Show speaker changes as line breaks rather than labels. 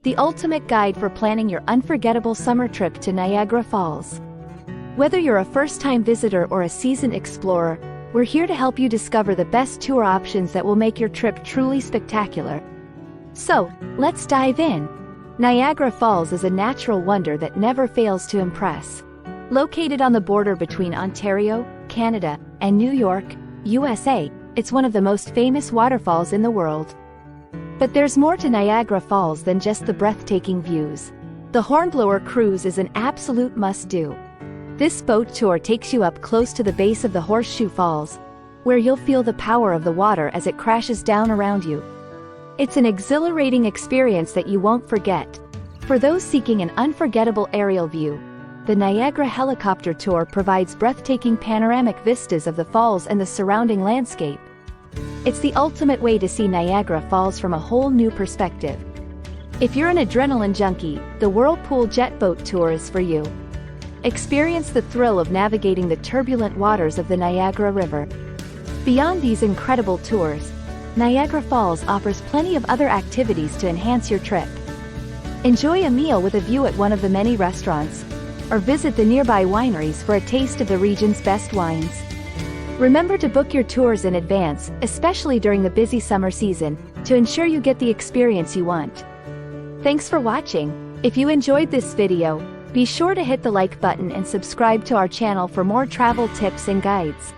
the ultimate guide for planning your unforgettable summer trip to Niagara Falls. Whether you're a first-time visitor or a seasoned explorer, we're here to help you discover the best tour options that will make your trip truly spectacular. So, let's dive in. Niagara Falls is a natural wonder that never fails to impress. Located on the border between Ontario, Canada, and New York, USA, it's one of the most famous waterfalls in the world. But there's more to Niagara Falls than just the breathtaking views. The Hornblower Cruise is an absolute must-do. This boat tour takes you up close to the base of the Horseshoe Falls, where you'll feel the power of the water as it crashes down around you. It's an exhilarating experience that you won't forget. For those seeking an unforgettable aerial view, the Niagara Helicopter Tour provides breathtaking panoramic vistas of the falls and the surrounding landscape. It's the ultimate way to see Niagara Falls from a whole new perspective. If you're an adrenaline junkie, the Whirlpool jet boat tour is for you. Experience the thrill of navigating the turbulent waters of the Niagara River. Beyond these incredible tours, Niagara Falls offers plenty of other activities to enhance your trip. Enjoy a meal with a view at one of the many restaurants, or visit the nearby wineries for a taste of the region's best wines. Remember to book your tours in advance, especially during the busy summer season, to ensure you get the experience you want. Thanks for watching. If you enjoyed this video, be sure to hit the like button and subscribe to our channel for more travel tips and guides.